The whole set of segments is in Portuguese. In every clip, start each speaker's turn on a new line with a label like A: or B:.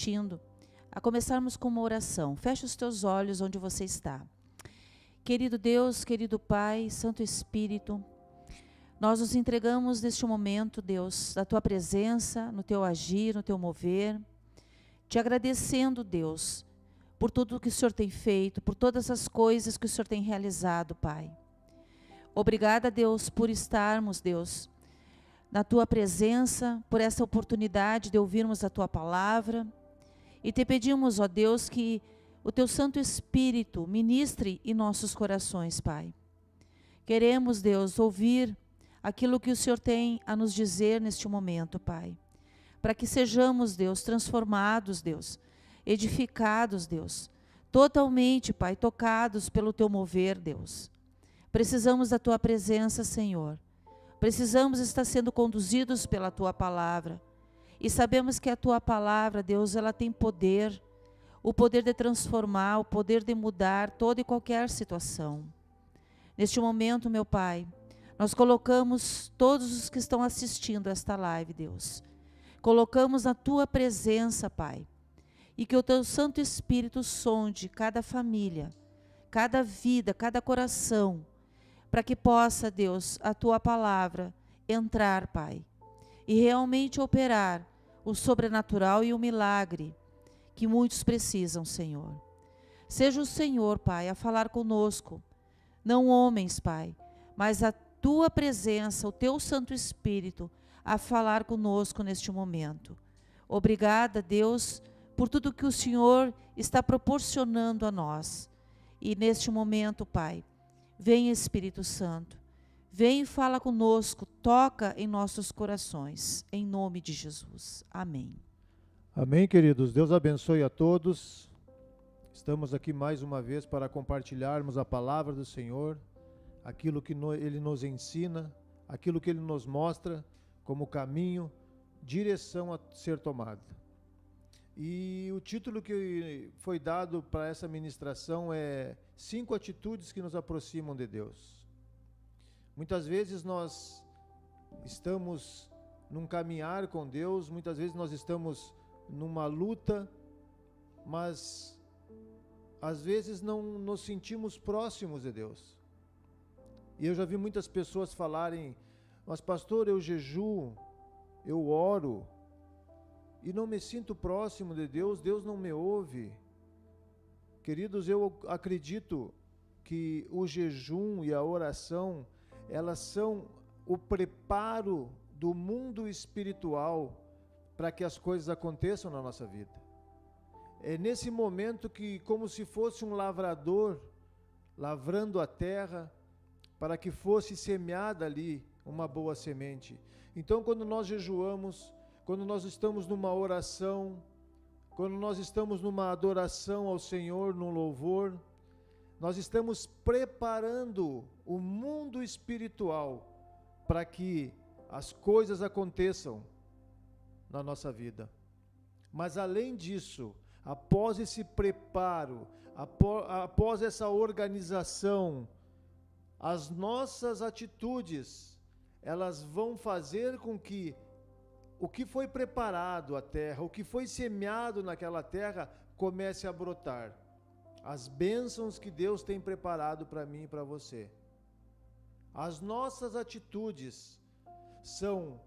A: assistindo, a começarmos com uma oração. Feche os teus olhos onde você está. Querido Deus, querido Pai, Santo Espírito, nós nos entregamos neste momento, Deus, da Tua presença, no Teu agir, no Teu mover, te agradecendo, Deus, por tudo que o Senhor tem feito, por todas as coisas que o Senhor tem realizado, Pai. Obrigada, Deus, por estarmos, Deus, na Tua presença, por essa oportunidade de ouvirmos a Tua palavra. E te pedimos, ó Deus, que o Teu Santo Espírito ministre em nossos corações, Pai. Queremos, Deus, ouvir aquilo que o Senhor tem a nos dizer neste momento, Pai. Para que sejamos, Deus, transformados, Deus, edificados, Deus, totalmente, Pai, tocados pelo Teu mover, Deus. Precisamos da Tua presença, Senhor. Precisamos estar sendo conduzidos pela Tua palavra. E sabemos que a Tua palavra, Deus, ela tem poder, o poder de transformar, o poder de mudar toda e qualquer situação. Neste momento, meu Pai, nós colocamos todos os que estão assistindo esta live, Deus. Colocamos na Tua presença, Pai. E que o Teu Santo Espírito sonde cada família, cada vida, cada coração, para que possa, Deus, a Tua palavra entrar, Pai, e realmente operar o sobrenatural e o milagre que muitos precisam, Senhor. Seja o Senhor, Pai, a falar conosco, não homens, Pai, mas a Tua presença, o Teu Santo Espírito, a falar conosco neste momento. Obrigada, Deus, por tudo que o Senhor está proporcionando a nós. E neste momento, Pai, vem Espírito Santo, vem e fala conosco, toca em nossos corações, em nome de Jesus. Amém.
B: Amém, queridos. Deus abençoe a todos. Estamos aqui mais uma vez para compartilharmos a palavra do Senhor, aquilo que Ele nos ensina, aquilo que Ele nos mostra como caminho, direção a ser tomada. E o título que foi dado para essa ministração é 5 atitudes que nos aproximam de Deus. Muitas vezes nós estamos num caminhar com Deus, muitas vezes nós estamos numa luta, mas às vezes não nos sentimos próximos de Deus. E eu já vi muitas pessoas falarem, mas pastor, eu jejuo, eu oro, e não me sinto próximo de Deus, Deus não me ouve. Queridos, eu acredito que o jejum e a oração, elas são o preparo do mundo espiritual para que as coisas aconteçam na nossa vida. É nesse momento que, como se fosse um lavrador, lavrando a terra, para que fosse semeada ali uma boa semente. Então, quando nós jejuamos, quando nós estamos numa oração, quando nós estamos numa adoração ao Senhor, num louvor, nós estamos preparando o mundo espiritual para que as coisas aconteçam na nossa vida. Mas além disso, após esse preparo, após essa organização, as nossas atitudes, elas vão fazer com que o que foi preparado à terra, o que foi semeado naquela terra, comece a brotar. As bênçãos que Deus tem preparado para mim e para você. As nossas atitudes são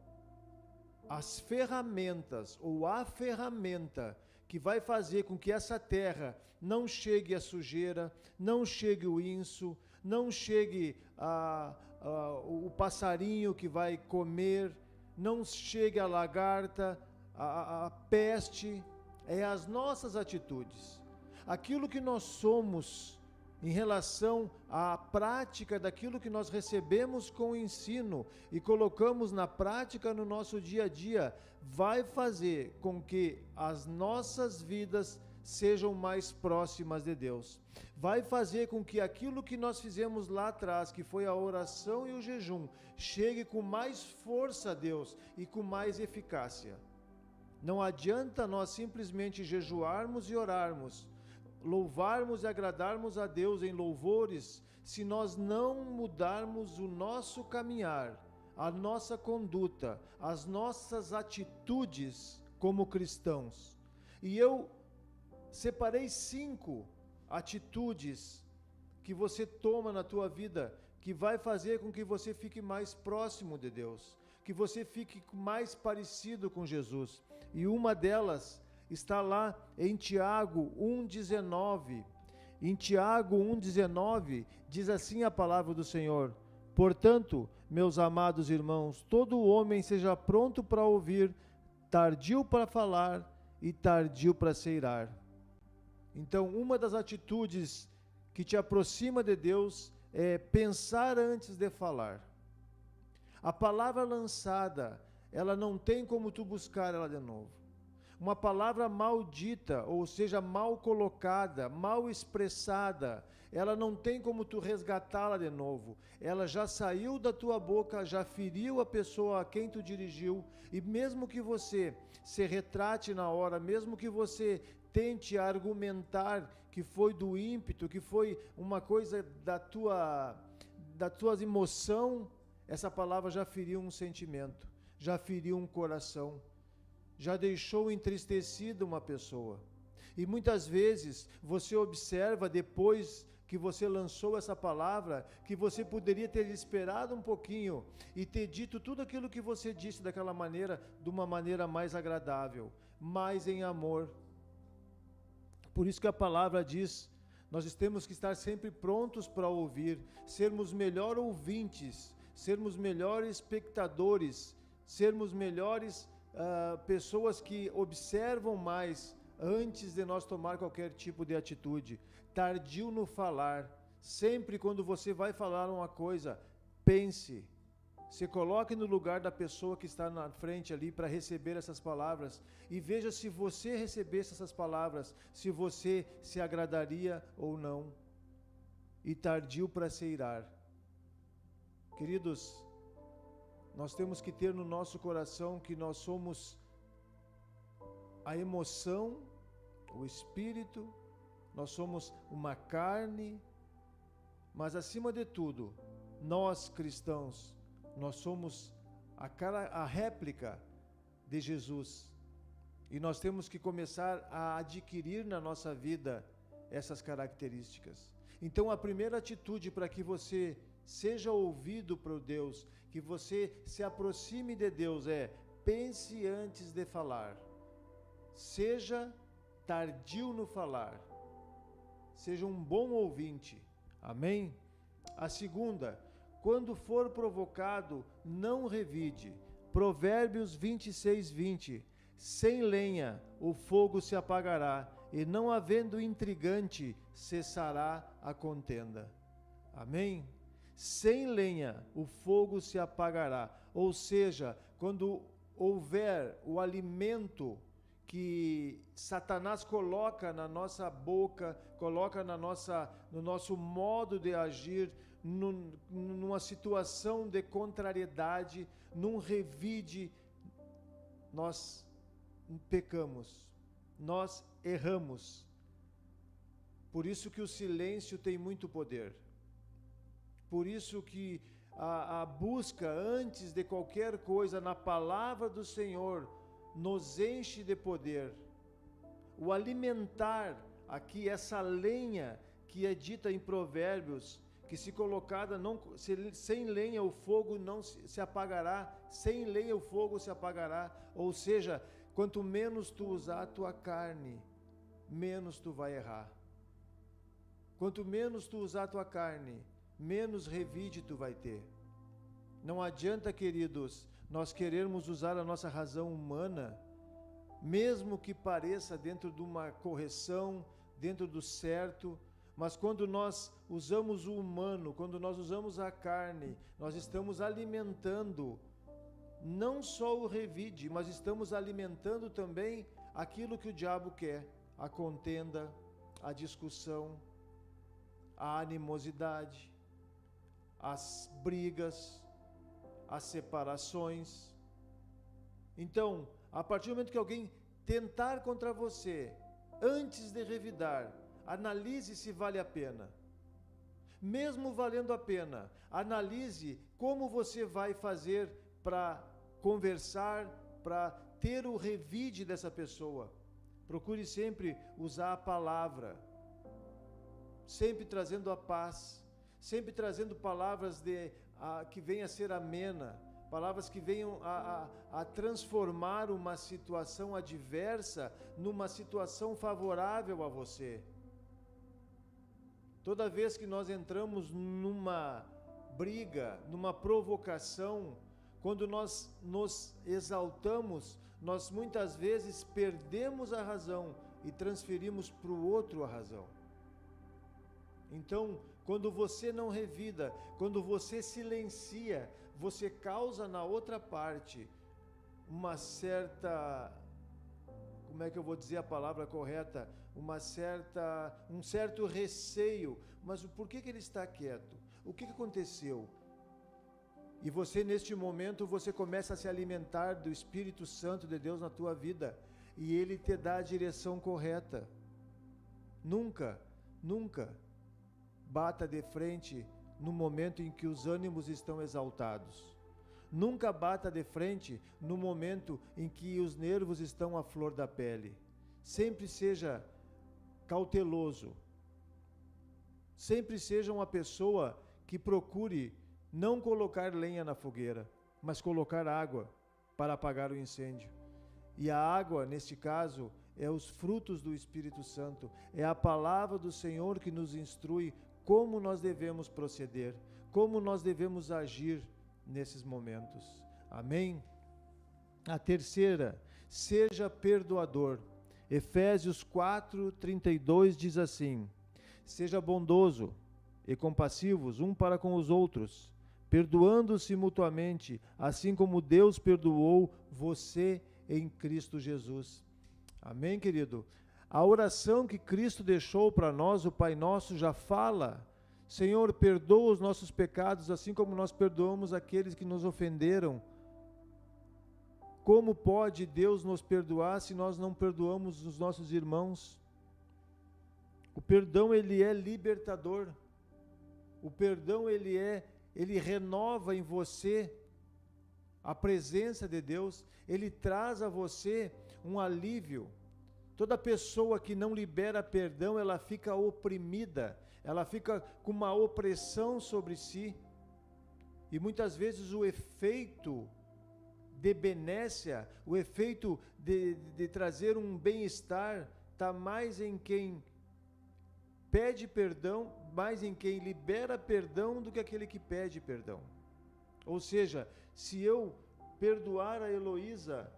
B: as ferramentas ou a ferramenta que vai fazer com que essa terra não chegue a sujeira, não chegue o inso, não chegue o passarinho que vai comer, não chegue a lagarta, a peste. É as nossas atitudes. Aquilo que nós somos em relação à prática daquilo que nós recebemos com o ensino e colocamos na prática no nosso dia a dia, vai fazer com que as nossas vidas sejam mais próximas de Deus. Vai fazer com que aquilo que nós fizemos lá atrás, que foi a oração e o jejum, chegue com mais força a Deus e com mais eficácia. Não adianta nós simplesmente jejuarmos e orarmos, louvarmos e agradarmos a Deus em louvores, se nós não mudarmos o nosso caminhar, a nossa conduta, as nossas atitudes como cristãos. E eu separei 5 atitudes que você toma na tua vida, que vai fazer com que você fique mais próximo de Deus, que você fique mais parecido com Jesus. E uma delas está lá em Tiago 1,19. Em Tiago 1,19 diz assim a palavra do Senhor: portanto, meus amados irmãos, todo homem seja pronto para ouvir, tardio para falar e tardio para se irar. Então, uma das atitudes que te aproxima de Deus é pensar antes de falar. A palavra lançada, ela não tem como tu buscar ela de novo. Uma palavra maldita, ou seja, mal colocada, mal expressada, ela não tem como tu resgatá-la de novo. Ela já saiu da tua boca, já feriu a pessoa a quem tu dirigiu, e mesmo que você se retrate na hora, mesmo que você tente argumentar que foi do ímpeto, que foi uma coisa da tua emoção, essa palavra já feriu um sentimento, já feriu um coração, já deixou entristecida uma pessoa. E muitas vezes você observa, depois que você lançou essa palavra, que você poderia ter esperado um pouquinho e ter dito tudo aquilo que você disse daquela maneira, de uma maneira mais agradável, mais em amor. Por isso que a palavra diz, nós temos que estar sempre prontos para ouvir, sermos melhor ouvintes, sermos melhores espectadores, sermos melhores pessoas que observam mais antes de nós tomar qualquer tipo de atitude. Tardio no falar. Sempre quando você vai falar uma coisa, pense. Se coloque no lugar da pessoa que está na frente ali para receber essas palavras e veja se você recebesse essas palavras, se você se agradaria ou não. E tardio para se irar. Queridos, nós temos que ter no nosso coração que nós somos a emoção, o espírito, nós somos uma carne, mas acima de tudo, nós cristãos, nós somos a réplica de Jesus. E nós temos que começar a adquirir na nossa vida essas características. Então a primeira atitude para que você seja ouvido por Deus, que você se aproxime de Deus é: pense antes de falar. Seja tardio no falar. Seja um bom ouvinte. Amém? A segunda, quando for provocado, não revide. Provérbios 26:20. Sem lenha o fogo se apagará, e não havendo intrigante cessará a contenda. Amém? Sem lenha o fogo se apagará. Ou seja, quando houver o alimento que Satanás coloca na nossa boca, coloca no nosso modo de agir, numa situação de contrariedade, num revide, nós pecamos, nós erramos. Por isso que o silêncio tem muito poder. Por isso que a busca antes de qualquer coisa na palavra do Senhor nos enche de poder. O alimentar aqui essa lenha que é dita em Provérbios, que se colocada, sem lenha o fogo não se apagará, sem lenha o fogo se apagará. Ou seja, quanto menos tu usar a tua carne, menos tu vai errar. Quanto menos tu usar a tua carne, menos revide tu vai ter. Não adianta, queridos, nós querermos usar a nossa razão humana, mesmo que pareça dentro de uma correção, dentro do certo, mas quando nós usamos o humano, quando nós usamos a carne, nós estamos alimentando não só o revide, mas estamos alimentando também aquilo que o diabo quer: a contenda, a discussão, a animosidade, as brigas, as separações. Então, a partir do momento que alguém tentar contra você, antes de revidar, analise se vale a pena. Mesmo valendo a pena, analise como você vai fazer para conversar, para ter o revide dessa pessoa. Procure sempre usar a palavra, sempre trazendo a paz, sempre trazendo palavras que venham a ser amena, palavras que venham a transformar uma situação adversa numa situação favorável a você. Toda vez que nós entramos numa briga, numa provocação, quando nós nos exaltamos, nós muitas vezes perdemos a razão e transferimos para o outro a razão. Então, quando você não revida, quando você silencia, você causa na outra parte uma certa, como é que eu vou dizer a palavra correta? Um certo receio. Mas por que ele está quieto? O que aconteceu? E você, neste momento, você começa a se alimentar do Espírito Santo de Deus na tua vida. E Ele te dá a direção correta. Nunca bata de frente no momento em que os ânimos estão exaltados. Nunca bata de frente no momento em que os nervos estão à flor da pele. Sempre seja cauteloso. Sempre seja uma pessoa que procure não colocar lenha na fogueira, mas colocar água para apagar o incêndio. E a água, neste caso, é os frutos do Espírito Santo. É a palavra do Senhor que nos instrui como nós devemos proceder, como nós devemos agir nesses momentos. Amém? A terceira, seja perdoador. Efésios 4:32 diz assim: seja bondoso e compassivos um para com os outros, perdoando-se mutuamente, assim como Deus perdoou você em Cristo Jesus. Amém, querido? A oração que Cristo deixou para nós, o Pai Nosso, já fala: Senhor, perdoa os nossos pecados, assim como nós perdoamos aqueles que nos ofenderam. Como pode Deus nos perdoar se nós não perdoamos os nossos irmãos? O perdão, ele é libertador. O perdão, ele renova em você a presença de Deus. Ele traz a você um alívio. Toda pessoa que não libera perdão, ela fica oprimida. Ela fica com uma opressão sobre si. E muitas vezes o efeito de benécia, o efeito de trazer um bem-estar, está mais em quem pede perdão, mais em quem libera perdão do que aquele que pede perdão. Ou seja, se eu perdoar a Heloísa,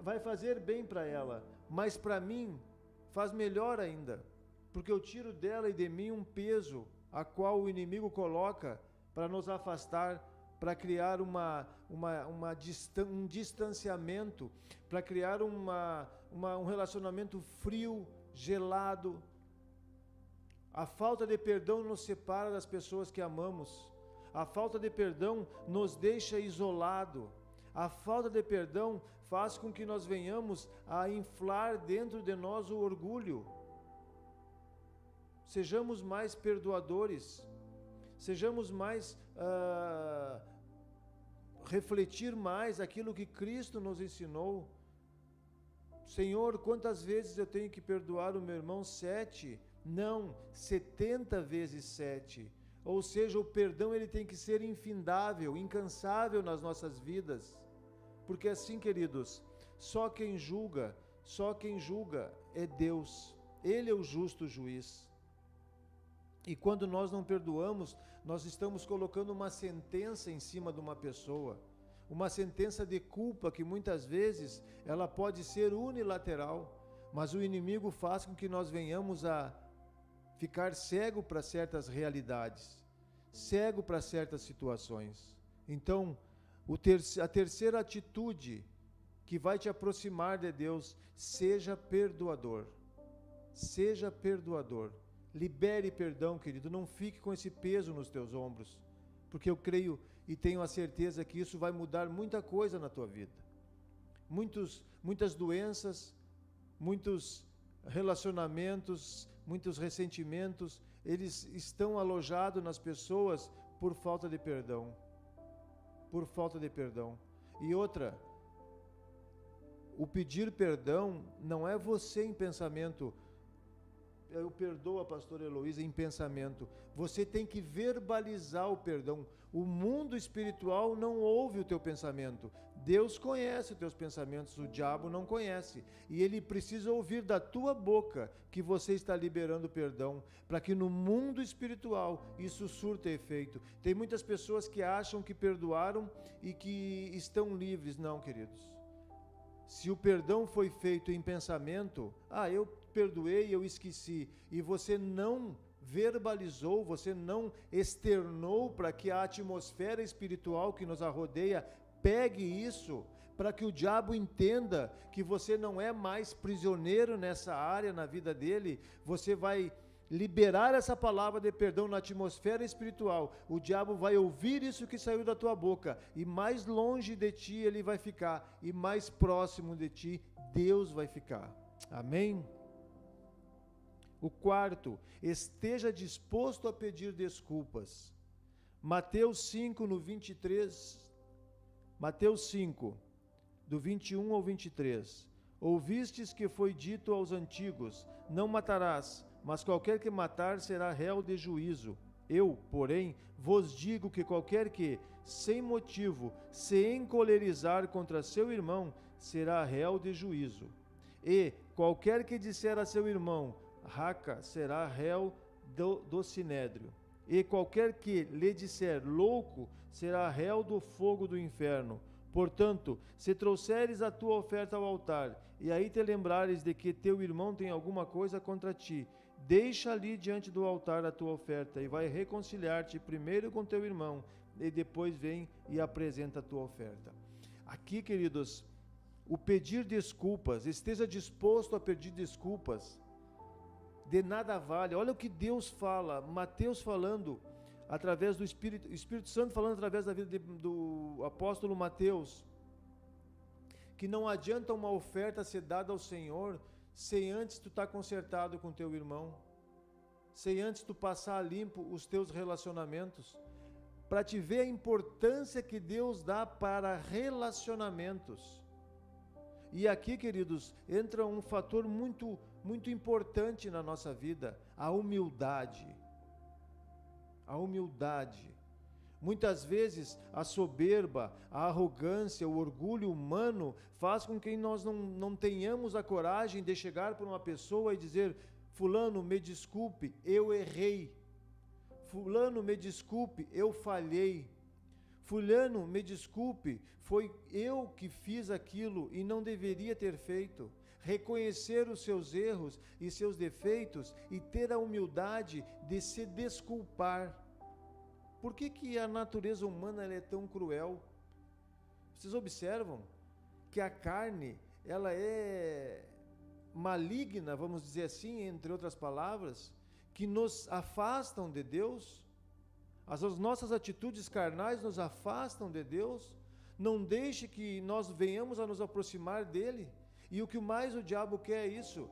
B: vai fazer bem para ela, mas para mim faz melhor ainda, porque eu tiro dela e de mim um peso a qual o inimigo coloca para nos afastar, para criar um distanciamento, para criar um relacionamento frio, gelado. A falta de perdão nos separa das pessoas que amamos. A falta de perdão nos deixa isolado. A falta de perdão faz com que nós venhamos a inflar dentro de nós o orgulho. Sejamos mais perdoadores. Sejamos mais, refletir mais aquilo que Cristo nos ensinou. Senhor, quantas vezes eu tenho que perdoar o meu irmão? 7? Não, 70 vezes 7. Ou seja, o perdão ele tem que ser infindável, incansável nas nossas vidas. Porque assim, queridos, só quem julga é Deus. Ele é o justo juiz. E quando nós não perdoamos, nós estamos colocando uma sentença em cima de uma pessoa. Uma sentença de culpa que muitas vezes ela pode ser unilateral, mas o inimigo faz com que nós venhamos a ficar cego para certas realidades, cego para certas situações. Então, a terceira atitude que vai te aproximar de Deus, seja perdoador. Seja perdoador. Libere perdão, querido. Não fique com esse peso nos teus ombros, porque eu creio e tenho a certeza que isso vai mudar muita coisa na tua vida. Muitas doenças, muitos relacionamentos, muitos ressentimentos, eles estão alojados nas pessoas por falta de perdão. Por falta de perdão. E outra, o pedir perdão não é você em pensamento, eu perdoo a pastora Heloísa em pensamento. Você tem que verbalizar o perdão. O mundo espiritual não ouve o teu pensamento. Deus conhece os teus pensamentos, o diabo não conhece. E ele precisa ouvir da tua boca que você está liberando perdão, para que no mundo espiritual isso surta efeito. Tem muitas pessoas que acham que perdoaram e que estão livres. Não, queridos. Se o perdão foi feito em pensamento, eu perdoei, eu esqueci, e você não verbalizou, você não externou para que a atmosfera espiritual que nos rodeia pegue isso, para que o diabo entenda que você não é mais prisioneiro nessa área na vida dele, você vai liberar essa palavra de perdão na atmosfera espiritual. O diabo vai ouvir isso que saiu da tua boca, e mais longe de ti ele vai ficar, e mais próximo de ti Deus vai ficar. Amém? O quarto, esteja disposto a pedir desculpas. Mateus 5, no 23, Mateus 5, do 21 ao 23. Ouvistes que foi dito aos antigos, não matarás, mas qualquer que matar será réu de juízo. Eu, porém, vos digo que qualquer que, sem motivo, se encolerizar contra seu irmão, será réu de juízo. E qualquer que disser a seu irmão, raca, será réu do sinédrio. E qualquer que lhe disser louco, será réu do fogo do inferno. Portanto, se trouxeres a tua oferta ao altar, e aí te lembrares de que teu irmão tem alguma coisa contra ti, deixa ali diante do altar a tua oferta, e vai reconciliar-te primeiro com teu irmão, e depois vem e apresenta a tua oferta. Aqui, queridos, o pedir desculpas, esteja disposto a pedir desculpas, de nada vale. Olha o que Deus fala, Mateus falando, através do Espírito Santo falando através da vida do apóstolo Mateus, que não adianta uma oferta ser dada ao Senhor sem antes tu estar consertado com teu irmão, sem antes tu passar limpo os teus relacionamentos, para te ver a importância que Deus dá para relacionamentos. E aqui, queridos, entra um fator muito importante na nossa vida, a humildade. A humildade. Muitas vezes a soberba, a arrogância, o orgulho humano faz com que nós não tenhamos a coragem de chegar para uma pessoa e dizer: fulano, me desculpe, eu errei. Fulano, me desculpe, eu falhei. Fulano, me desculpe, foi eu que fiz aquilo e não deveria ter feito. Reconhecer os seus erros e seus defeitos e ter a humildade de se desculpar. Por que a natureza humana ela é tão cruel? Vocês observam que a carne, ela é maligna, vamos dizer assim, entre outras palavras, que nos afastam de Deus. As nossas atitudes carnais nos afastam de Deus. Não deixe que nós venhamos a nos aproximar dele. E o que mais o diabo quer é isso.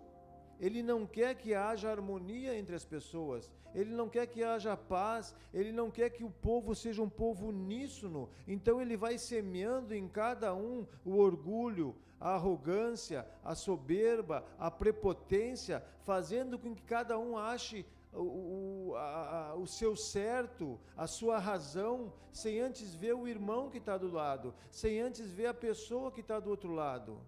B: Ele não quer que haja harmonia entre as pessoas. Ele não quer que haja paz. Ele não quer que o povo seja um povo uníssono. Então ele vai semeando em cada um o orgulho, a arrogância, a soberba, a prepotência, fazendo com que cada um ache o seu certo, a sua razão, sem antes ver o irmão que está do lado, sem antes ver a pessoa que está do outro lado.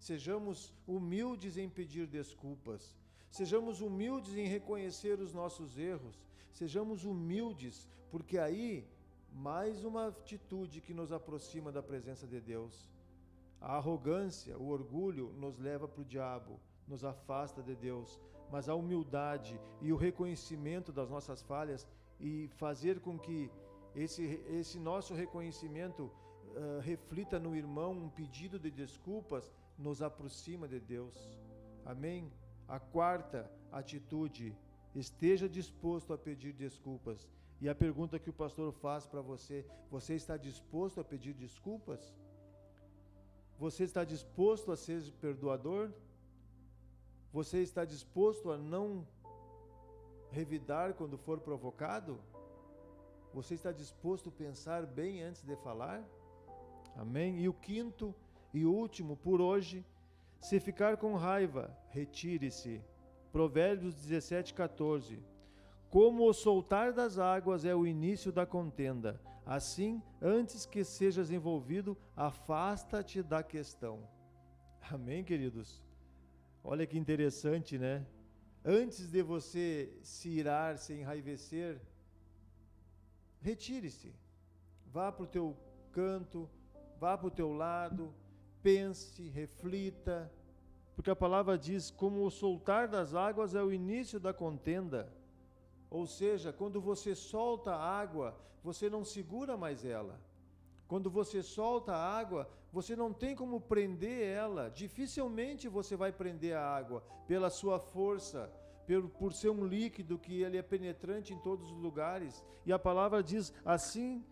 B: Sejamos humildes em pedir desculpas, sejamos humildes em reconhecer os nossos erros, sejamos humildes, porque aí, mais uma atitude que nos aproxima da presença de Deus. A arrogância, o orgulho nos leva para o diabo, nos afasta de Deus, mas a humildade e o reconhecimento das nossas falhas e fazer com que esse nosso reconhecimento reflita no irmão um pedido de desculpas, nos aproxima de Deus. Amém? A quarta atitude, esteja disposto a pedir desculpas. E a pergunta que o pastor faz para você, você está disposto a pedir desculpas? Você está disposto a ser perdoador? Você está disposto a não revidar quando for provocado? Você está disposto a pensar bem antes de falar? Amém? E o quinto, E último, por hoje, se ficar com raiva, retire-se. Provérbios 17:14. Como o soltar das águas é o início da contenda, assim, antes que sejas envolvido, afasta-te da questão. Amém, queridos? Olha que interessante, né? Antes de você se irar, se enraivecer, retire-se. Vá para o teu canto, vá para o teu lado, pense, reflita, porque a palavra diz, como o soltar das águas é o início da contenda. Ou seja, quando você solta a água, você não segura mais ela. Quando você solta a água, você não tem como prender ela. Dificilmente você vai prender a água pela sua força, por ser um líquido que ele é penetrante em todos os lugares. E a palavra diz assim,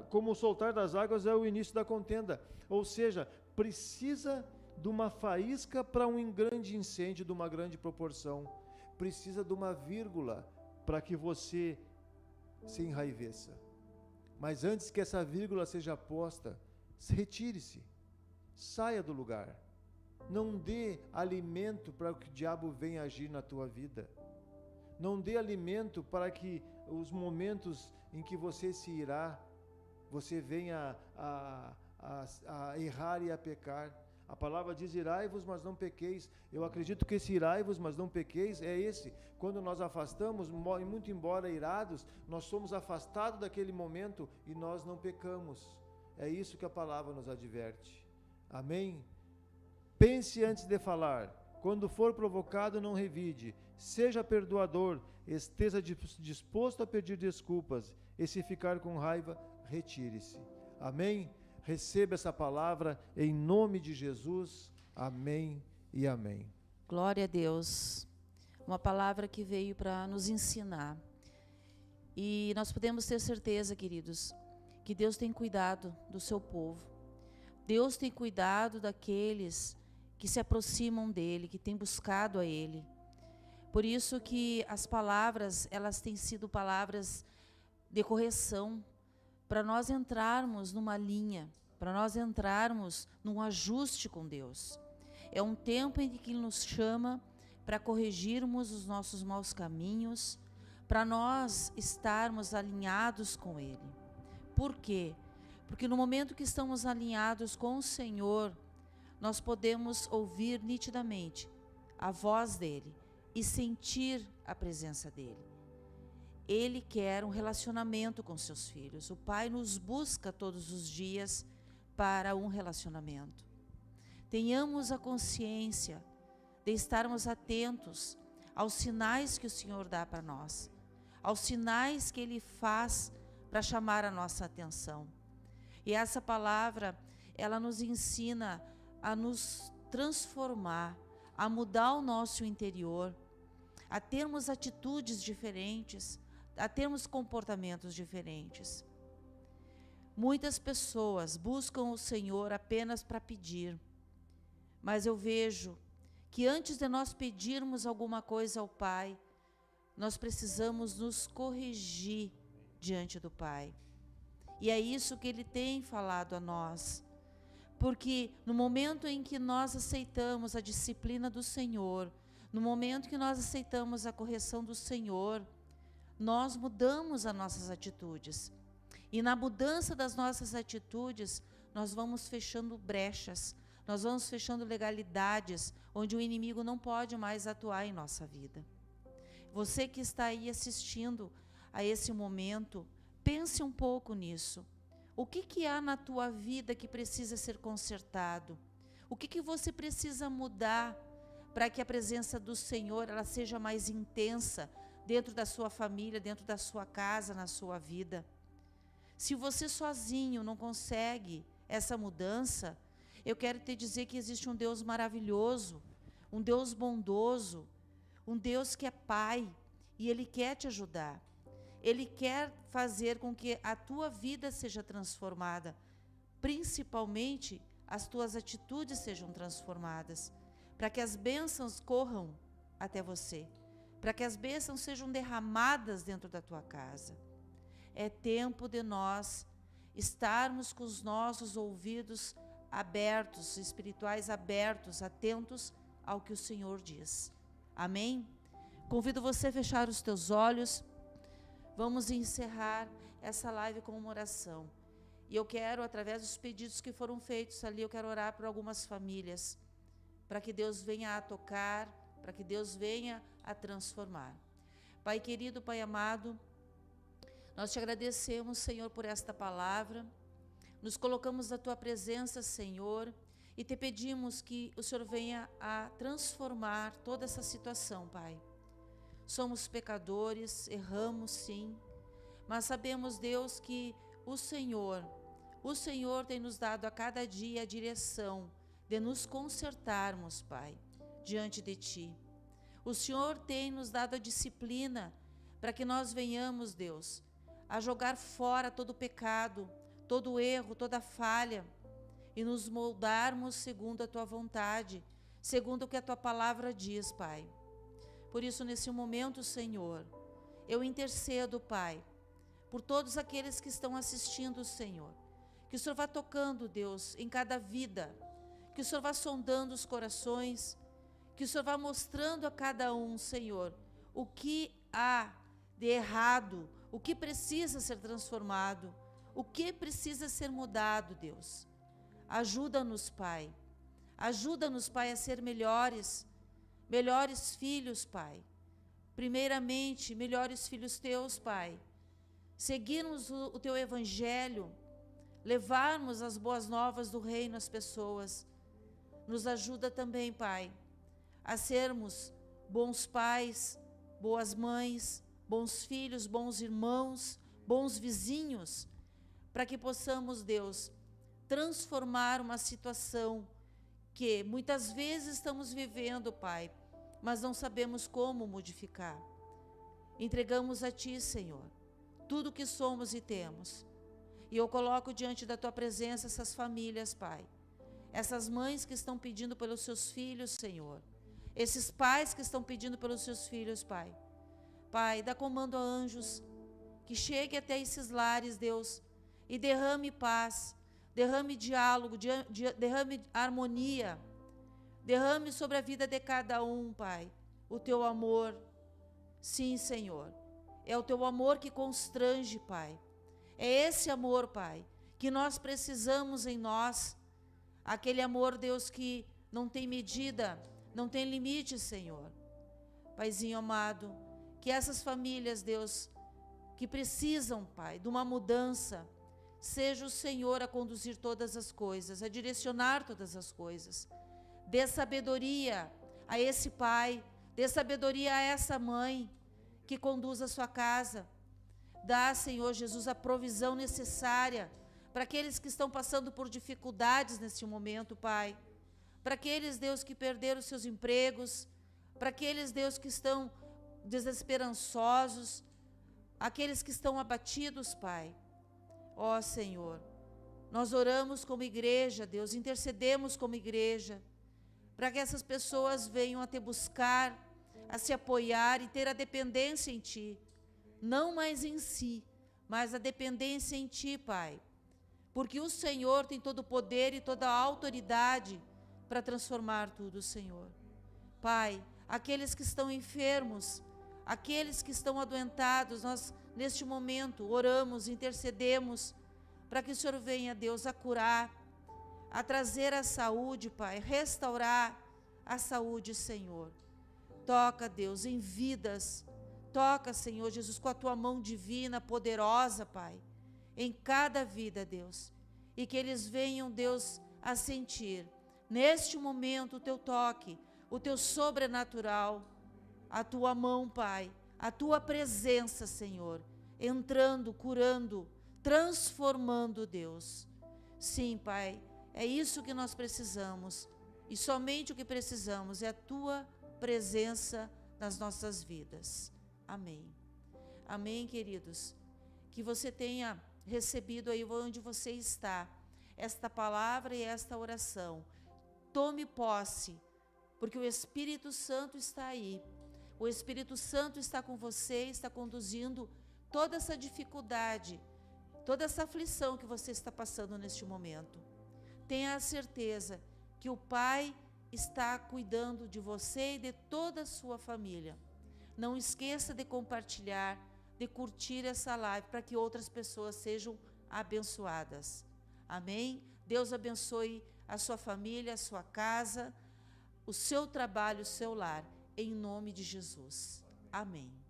B: como o soltar das águas é o início da contenda. Ou seja, precisa de uma faísca para um grande incêndio, de uma grande proporção. Precisa de uma vírgula para que você se enraiveça. Mas antes que essa vírgula seja posta, retire-se, saia do lugar. Não dê alimento para que o diabo venha agir na tua vida. Não dê alimento para que os momentos em que você se irá, você venha a errar e a pecar. A palavra diz, irai-vos, mas não pequeis. Eu acredito que esse irai-vos, mas não pequeis, é esse. Quando nós afastamos, muito embora irados, nós somos afastados daquele momento e nós não pecamos. É isso que a palavra nos adverte. Amém? Pense antes de falar. Quando for provocado, não revide. Seja perdoador, esteja disposto a pedir desculpas. E se ficar com raiva, retire-se. Amém? Receba essa palavra em nome de Jesus. Amém e amém.
A: Glória a Deus. Uma palavra que veio para nos ensinar. E nós podemos ter certeza, queridos, que Deus tem cuidado do seu povo. Deus tem cuidado daqueles que se aproximam dele, que têm buscado a ele. Por isso que as palavras, elas têm sido palavras de correção, para nós entrarmos numa linha, para nós entrarmos num ajuste com Deus. É um tempo em que Ele nos chama para corrigirmos os nossos maus caminhos, para nós estarmos alinhados com Ele. Por quê? Porque no momento que estamos alinhados com o Senhor, nós podemos ouvir nitidamente a voz dEle e sentir a presença dEle. Ele quer um relacionamento com seus filhos. O Pai nos busca todos os dias para um relacionamento. Tenhamos a consciência de estarmos atentos aos sinais que o Senhor dá para nós, aos sinais que Ele faz para chamar a nossa atenção. E essa palavra, ela nos ensina a nos transformar, a mudar o nosso interior, a termos atitudes diferentes, a termos comportamentos diferentes. Muitas pessoas buscam o Senhor apenas para pedir, mas eu vejo que antes de nós pedirmos alguma coisa ao Pai, nós precisamos nos corrigir diante do Pai. E é isso que Ele tem falado a nós, porque no momento em que nós aceitamos a disciplina do Senhor, no momento que nós aceitamos a correção do Senhor, nós mudamos as nossas atitudes. E na mudança das nossas atitudes, nós vamos fechando brechas, nós vamos fechando legalidades, onde o inimigo não pode mais atuar em nossa vida. Você que está aí assistindo a esse momento, pense um pouco nisso. O que há na tua vida que precisa ser consertado? O que você precisa mudar para que a presença do Senhor ela seja mais intensa dentro da sua família, dentro da sua casa, na sua vida? Se você sozinho não consegue essa mudança, eu quero te dizer que existe um Deus maravilhoso, um Deus bondoso, um Deus que é Pai, e Ele quer te ajudar. Ele quer fazer com que a tua vida seja transformada, principalmente as tuas atitudes sejam transformadas, para que as bênçãos corram até você, para que as bênçãos sejam derramadas dentro da tua casa. É tempo de nós estarmos com os nossos ouvidos abertos, espirituais abertos, atentos ao que o Senhor diz. Amém? Convido você a fechar os teus olhos. Vamos encerrar essa live com uma oração. E eu quero, através dos pedidos que foram feitos ali, eu quero orar por algumas famílias, para que Deus venha a tocar, para que Deus venha a transformar. Pai querido, Pai amado, nós te agradecemos, Senhor, por esta palavra. Nos colocamos na tua presença, Senhor, e te pedimos que o Senhor venha a transformar toda essa situação, Pai. Somos pecadores, erramos sim, mas sabemos, Deus, que o Senhor tem nos dado a cada dia a direção de nos consertarmos, Pai, diante de Ti. O Senhor tem nos dado a disciplina para que nós venhamos, Deus, a jogar fora todo o pecado, todo o erro, toda a falha, e nos moldarmos segundo a Tua vontade, segundo o que a Tua palavra diz, Pai. Por isso, nesse momento, Senhor, eu intercedo, Pai, por todos aqueles que estão assistindo, Senhor, que o Senhor vá tocando, Deus, em cada vida, que o Senhor vá sondando os corações, que o Senhor vá mostrando a cada um, Senhor, o que há de errado, o que precisa ser transformado, o que precisa ser mudado, Deus. Ajuda-nos, Pai. Ajuda-nos, Pai, a ser melhores filhos, Pai. Primeiramente, melhores filhos Teus, Pai. Seguirmos o Teu Evangelho, levarmos as boas novas do Reino às pessoas. Nos ajuda também, Pai, a sermos bons pais, boas mães, bons filhos, bons irmãos, bons vizinhos, para que possamos, Deus, transformar uma situação que muitas vezes estamos vivendo, Pai, mas não sabemos como modificar. Entregamos a Ti, Senhor, tudo que somos e temos. E eu coloco diante da Tua presença essas famílias, Pai. Essas mães que estão pedindo pelos seus filhos, Senhor. Esses pais que estão pedindo pelos seus filhos, Pai. Pai, dá comando a anjos que chegue até esses lares, Deus, e derrame paz, derrame diálogo, derrame harmonia, derrame sobre a vida de cada um, Pai, o Teu amor. Sim, Senhor, é o Teu amor que constrange, Pai. É esse amor, Pai, que nós precisamos em nós, aquele amor, Deus, que não tem medida, não tem limite, Senhor. Paizinho amado, que essas famílias, Deus, que precisam, Pai, de uma mudança, seja o Senhor a conduzir todas as coisas, a direcionar todas as coisas. Dê sabedoria a esse pai, dê sabedoria a essa mãe que conduz a sua casa. Dá, Senhor Jesus, a provisão necessária para aqueles que estão passando por dificuldades neste momento, Pai. Para aqueles, Deus, que perderam seus empregos, para aqueles, Deus, que estão desesperançosos, aqueles que estão abatidos, Pai. Ó Senhor, nós oramos como igreja, Deus, intercedemos como igreja, para que essas pessoas venham a te buscar, a se apoiar e ter a dependência em Ti, não mais em si, mas a dependência em Ti, Pai, porque o Senhor tem todo o poder e toda a autoridade para transformar tudo, Senhor. Pai, aqueles que estão enfermos, aqueles que estão adoentados, nós neste momento oramos, intercedemos, para que o Senhor venha, Deus, a curar, a trazer a saúde, Pai, restaurar a saúde, Senhor. Toca, Deus, em vidas, toca, Senhor Jesus, com a Tua mão divina, poderosa, Pai, em cada vida, Deus, e que eles venham, Deus, a sentir, neste momento, o Teu toque, o Teu sobrenatural, a Tua mão, Pai, a Tua presença, Senhor, entrando, curando, transformando, Deus. Sim, Pai, é isso que nós precisamos, e somente o que precisamos é a Tua presença nas nossas vidas. Amém. Amém, queridos. Que você tenha recebido aí onde você está, esta palavra e esta oração. Tome posse, porque o Espírito Santo está aí. O Espírito Santo está com você, está conduzindo toda essa dificuldade, toda essa aflição que você está passando neste momento. tenha a certeza que o Pai está cuidando de você e de toda a sua família. Não esqueça de compartilhar, de curtir essa live para que outras pessoas sejam abençoadas. Amém? Deus abençoe a sua família, a sua casa, o seu trabalho, o seu lar, em nome de Jesus. Amém.